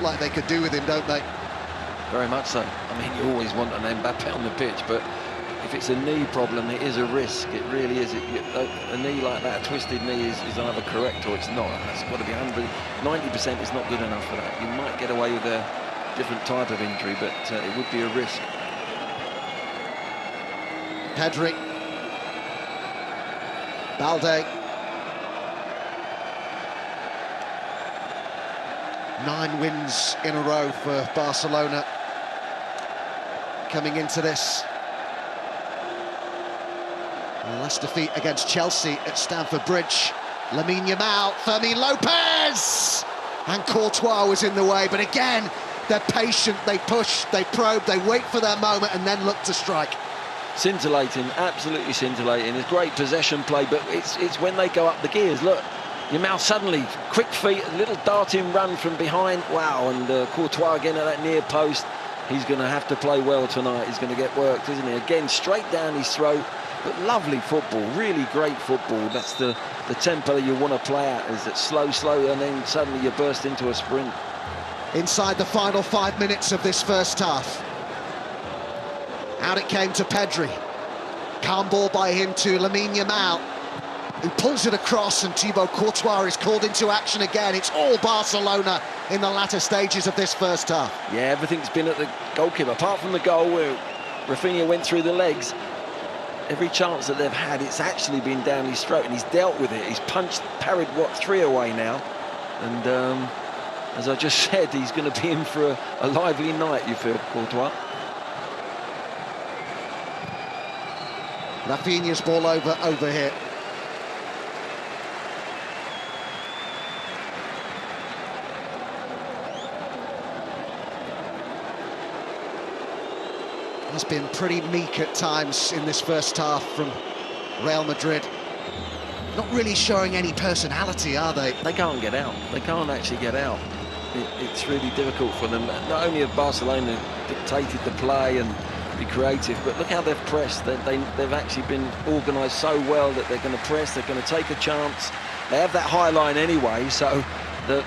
look like they could do with him, don't they? Very much so. I mean, you always want an Mbappe on the pitch, but if it's a knee problem, it is a risk. It really is. A knee like that, a twisted knee, is either correct or it's not. It's got to be 90% is not good enough for that. You might get away with a different type of injury, but it would be a risk. Pedri. Balde. 9 wins in a row for Barcelona coming into this. The last defeat against Chelsea at Stamford Bridge. Lamine Yamal, Fermin Lopez! And Courtois was in the way, but again, they're patient, they push, they probe, they wait for their moment and then look to strike. Scintillating, absolutely scintillating. It's great possession play, but it's when they go up the gears. Look, Yamal suddenly, quick feet, a little darting run from behind. Wow, and Courtois again at that near post. He's going to have to play well tonight. He's going to get worked, isn't he? Again, straight down his throat. But lovely football, really great football. That's the tempo you want to play at, is that slow, and then suddenly you burst into a sprint. Inside the final 5 minutes of this first half. Out it came to Pedri. Calm ball by him to Lamine Yamal, who pulls it across, and Thibaut Courtois is called into action again. It's all Barcelona in the latter stages of this first half. Yeah, everything's been at the goalkeeper, apart from the goal where Rafinha went through the legs. Every chance that they've had, it's actually been down his throat, and he's dealt with it. He's parried, what, 3 away now. And as I just said, he's going to be in for a lively night, you feel, Courtois. Rafinha's ball over here. Has been pretty meek at times in this first half from Real Madrid. Not really showing any personality, are they? They can't get out. They can't actually get out. It's really difficult for them. Not only have Barcelona dictated the play and be creative, but look how they've pressed. They've actually been organised so well that they're going to press, they're going to take a chance. They have that high line anyway, so the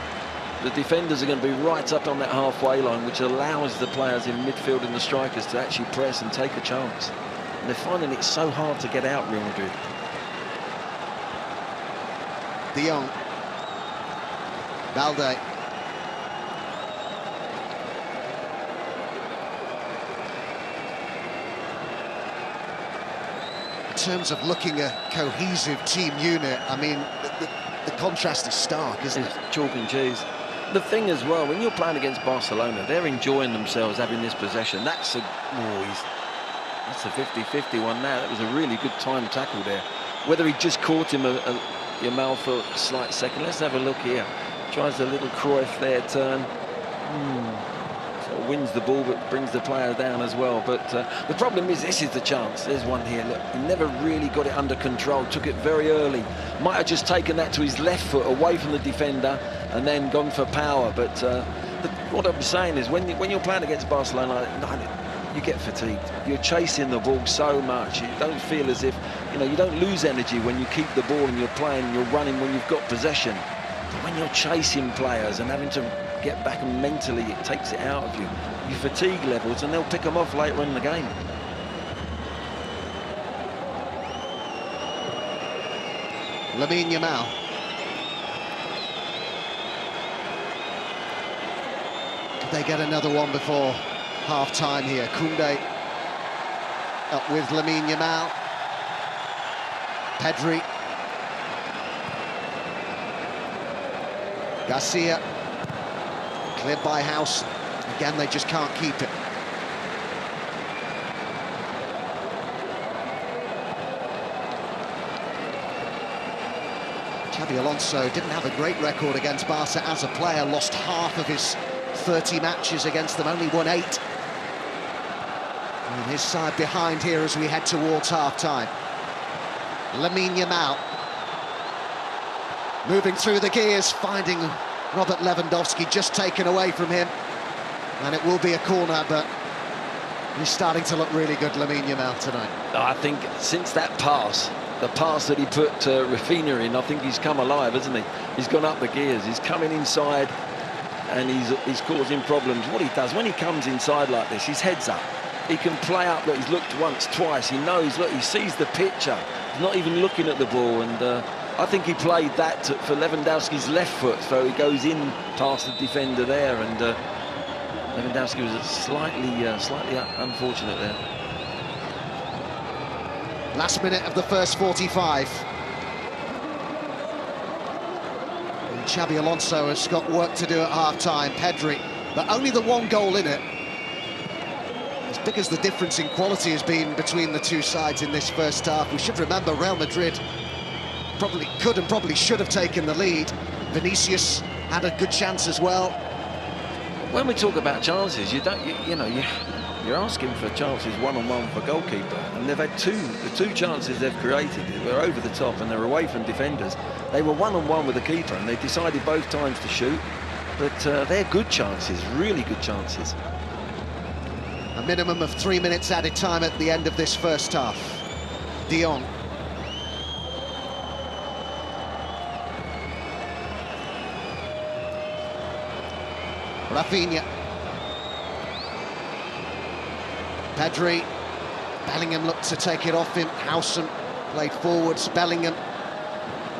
defenders are going to be right up on that halfway line, which allows the players in midfield and the strikers to actually press and take a chance. And they're finding it so hard to get out, Real Madrid. De Jong. Balde. In terms of looking a cohesive team unit, I mean, the contrast is stark, isn't it? It's chalk and cheese. The thing as well, when you're playing against Barcelona, they're enjoying themselves having this possession. That's a 50-50 one now. That was a really good time tackle there. Whether he just caught him Yamal for a slight second. Let's have a look here. Tries a little Cruyff there turn. Sort of wins the ball, but brings the player down as well. But the problem is, this is the chance. There's one here. Look, he never really got it under control. Took it very early. Might have just taken that to his left foot away from the defender and then gone for power. But what I'm saying is, when you're playing against Barcelona, you get fatigued. You're chasing the ball so much. You don't feel as if, you don't lose energy when you keep the ball and you're playing, you're running when you've got possession. But when you're chasing players and having to get back, and mentally it takes it out of you, your fatigue levels, and they'll pick them off later in the game. Lamine Yamal. Could they get another one before half-time here? Koundé up with Lamine Yamal. Pedri. Garcia. Cleared by House. Again, they just can't keep it. Xabi Alonso didn't have a great record against Barca as a player, lost half of his 30 matches against them, only won 8. And his side behind here as we head towards half-time. Lamine Yamal. Moving through the gears, finding Robert Lewandowski, just taken away from him. And it will be a corner, but he's starting to look really good, Lamine Yamal, tonight. I think since that pass, the pass that he put Rafinha in, I think he's come alive, hasn't he? He's gone up the gears, he's coming inside. and he's causing problems. What he does when he comes inside like this, his head's up. He can play up. Look, he's looked once, twice. He knows. Look, he sees the picture. He's not even looking at the ball. And I think he played that for Lewandowski's left foot, so he goes in past the defender there. And Lewandowski was slightly unfortunate there. Last minute of the first 45. And Xabi Alonso has got work to do at half-time. Pedri, but only the one goal in it. As big as the difference in quality has been between the two sides in this first half, we should remember Real Madrid probably could and probably should have taken the lead. Vinicius had a good chance as well. When we talk about chances, you're asking for chances one-on-one for goalkeeper, and they've had the two chances they've created were over the top and they're away from defenders. They were one-on-one with the keeper, and they decided both times to shoot, but they're good chances, really good chances. A minimum of 3 minutes added time at the end of this first half. De Jong. Rafinha. Pedri. Bellingham looked to take it off him. Howson played forwards. Bellingham.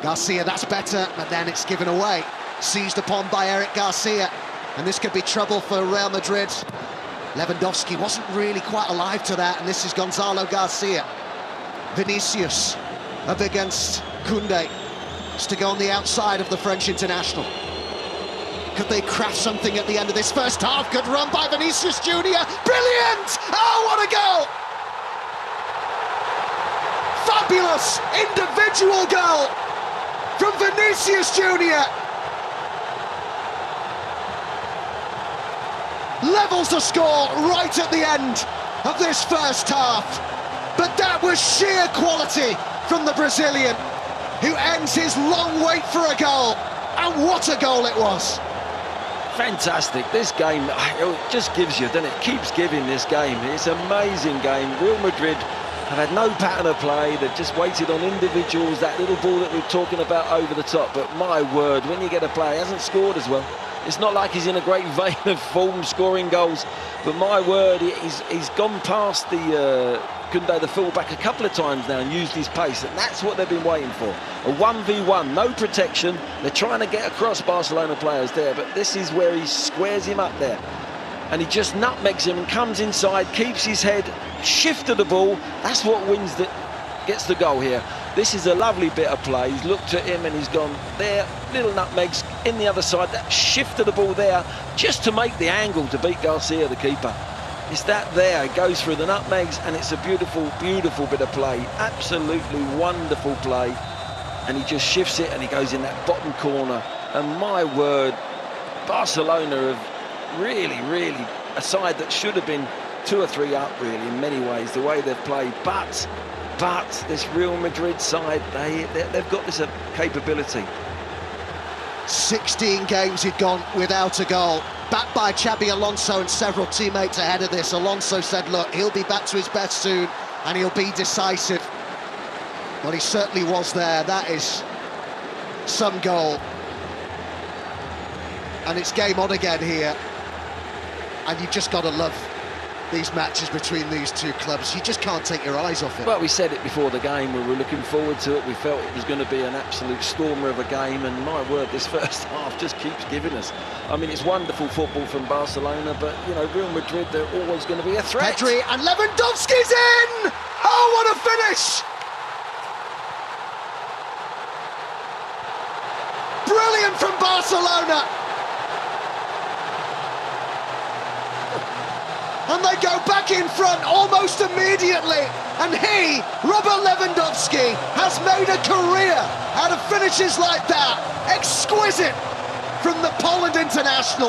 Garcia, that's better, but then it's given away. Seized upon by Eric Garcia. And this could be trouble for Real Madrid. Lewandowski wasn't really quite alive to that, and this is Gonzalo Garcia. Vinicius up against Koundé. It's to go on the outside of the French international. Could they craft something at the end of this first half? Good run by Vinicius Junior. Brilliant! Oh, what a goal! Fabulous individual goal from Vinicius Junior. Levels the score right at the end of this first half. But that was sheer quality from the Brazilian, who ends his long wait for a goal. And what a goal it was. Fantastic. This game, it just gives you, doesn't it? Keeps giving this game. It's an amazing game. Real Madrid have had no pattern of play. They've just waited on individuals, that little ball that we were talking about over the top. But my word, when you get a player, he hasn't scored as well. It's not like he's in a great vein of form scoring goals, but my word, he's gone past the Koundé, the fullback, a couple of times now and used his pace, and that's what they've been waiting for. A 1v1, no protection. They're trying to get across Barcelona players there, but this is where he squares him up there. And he just nutmegs him and comes inside, keeps his head, shifted the ball. That's what gets the goal here. This is a lovely bit of play. He's looked at him and he's gone there, little nutmegs in the other side. That shifted the ball there just to make the angle to beat Garcia, the keeper. It's that there, it goes through the nutmegs, and it's a beautiful, beautiful bit of play. Absolutely wonderful play. And he just shifts it and he goes in that bottom corner. And my word, Barcelona have really, really, a side that should have been 2 or 3 up, really, in many ways, the way they've played. But this Real Madrid side, they've got this capability. 16 games he'd gone without a goal. Backed by Xabi Alonso and several teammates ahead of this. Alonso said, look, he'll be back to his best soon and he'll be decisive. Well, he certainly was there. That is some goal. And it's game on again here. And you've just got to love these matches between these two clubs. You just can't take your eyes off it. Well, we said it before the game, we were looking forward to it. We felt it was going to be an absolute stormer of a game, and my word, this first half just keeps giving us. I mean, it's wonderful football from Barcelona, but, you know, Real Madrid, they're always going to be a threat. Pedri, and Lewandowski's in! Oh, what a finish! Brilliant from Barcelona! And they go back in front almost immediately. And he, Robert Lewandowski, has made a career out of finishes like that. Exquisite from the Poland international.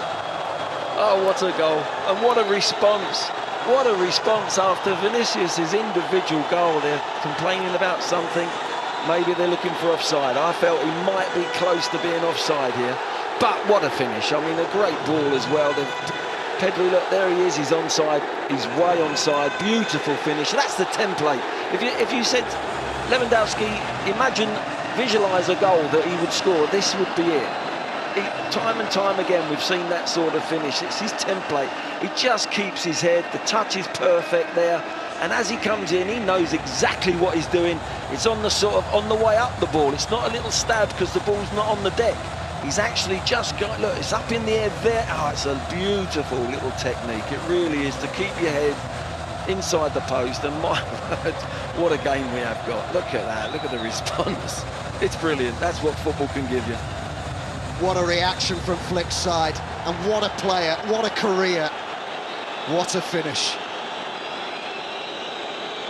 Oh, what a goal. And what a response. What a response after Vinicius' individual goal. They're complaining about something. Maybe they're looking for offside. I felt he might be close to being offside here. But what a finish. I mean, a great ball as well. Pedri, look, there he is, he's onside, he's way onside, beautiful finish. That's the template. If you said, Lewandowski, visualise a goal that he would score, this would be it. time and time again, we've seen that sort of finish. It's his template. He just keeps his head. The touch is perfect there. And as he comes in, he knows exactly what he's doing. It's on the on the way up the ball. It's not a little stab because the ball's not on the deck. He's actually just got, look, it's up in the air there. Oh, it's a beautiful little technique. It really is, to keep your head inside the post. And my word, what a game we have got. Look at that. Look at the response. It's brilliant. That's what football can give you. What a reaction from Flick's side. And what a player. What a career. What a finish.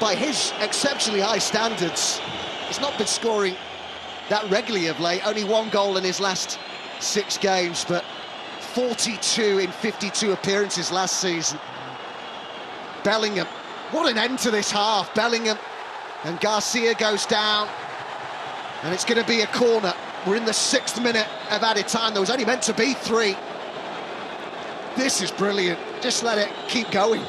By his exceptionally high standards, he's not been scoring that regularly of late. Only 1 goal in his last 6 games, but 42 in 52 appearances last season. Bellingham, what an end to this half. Bellingham and Garcia goes down, and it's going to be a corner. We're in the 6th minute of added time. There was only meant to be 3. This is brilliant. Just let it keep going.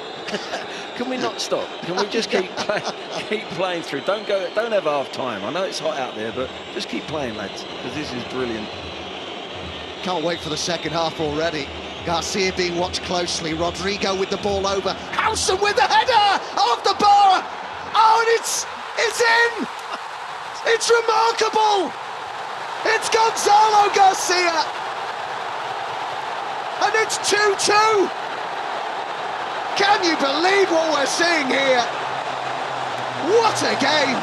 Can we not stop? Can we just keep playing through? Don't have half time. I know it's hot out there, but just keep playing, lads, because this is brilliant. Can't wait for the second half already. Garcia being watched closely. Rodrigo with the ball over. Howson with the header off the bar. Oh, and it's in. It's remarkable. It's Gonzalo Garcia, and it's 2-2. Can you believe what we're seeing here? What a game!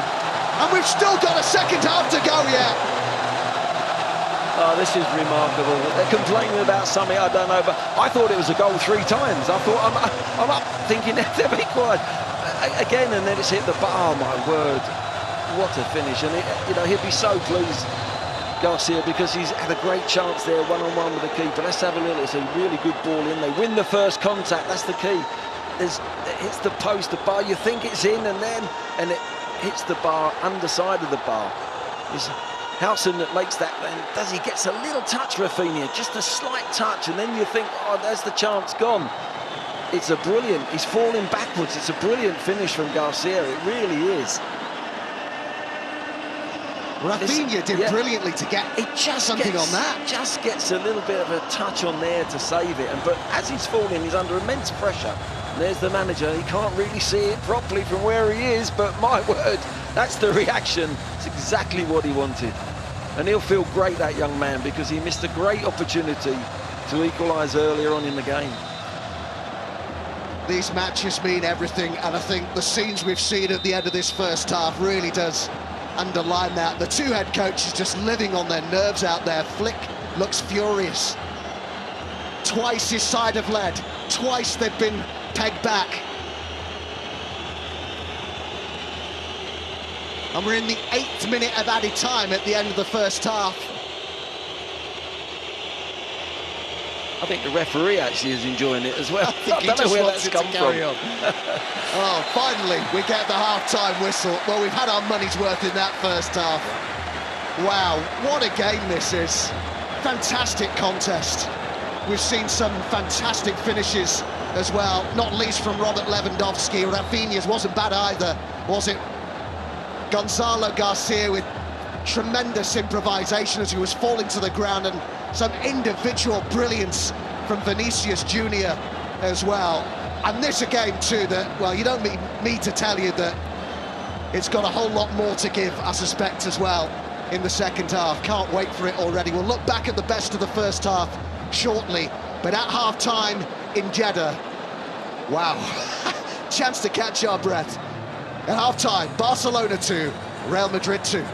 And we've still got a second half to go yet. Oh, this is remarkable. They're complaining about something, I don't know, but I thought it was a goal 3 times. I thought, I'm up thinking, they'll be quiet. Again, and then it's hit the bar. Oh, my word. What a finish. And, he'll be so pleased, Garcia, because he's had a great chance there, one-on-one with the keeper. Let's have a look. It's a really good ball in. They win the first contact. That's the key. It hits the post, the bar. You think it's in, and it hits the bar, underside of the bar. It's Howson that makes that. Then he gets a little touch, Rafinha, just a slight touch, and then you think, oh, there's the chance gone. It's a brilliant. He's falling backwards. It's a brilliant finish from Garcia. It really is. Rafinha did brilliantly to get something on that. Just gets a little bit of a touch on there to save it. But as he's falling, he's under immense pressure. And there's the manager. He can't really see it properly from where he is, but my word, that's the reaction. It's exactly what he wanted. And he'll feel great, that young man, because he missed a great opportunity to equalise earlier on in the game. These matches mean everything, and I think the scenes we've seen at the end of this first half really does underline that. The 2 head coaches just living on their nerves out there. Flick looks furious. Twice his side have led. Twice they've been pegged back. And we're in the 8th minute of added time at the end of the first half. I think the referee actually is enjoying it as well. I think he just wants it to carry on. Oh, finally, we get the half-time whistle. Well, we've had our money's worth in that first half. Wow, what a game this is. Fantastic contest. We've seen some fantastic finishes as well, not least from Robert Lewandowski. Rafinha's wasn't bad either, was it? Gonzalo Garcia with tremendous improvisation as he was falling to the ground, and some individual brilliance from Vinicius Junior as well. And this a game too that, well, you don't need me to tell you that it's got a whole lot more to give, I suspect, as well in the second half. Can't wait for it already. We'll look back at the best of the first half shortly, but at half-time in Jeddah, wow, chance to catch our breath. At half-time, Barcelona 2, Real Madrid 2.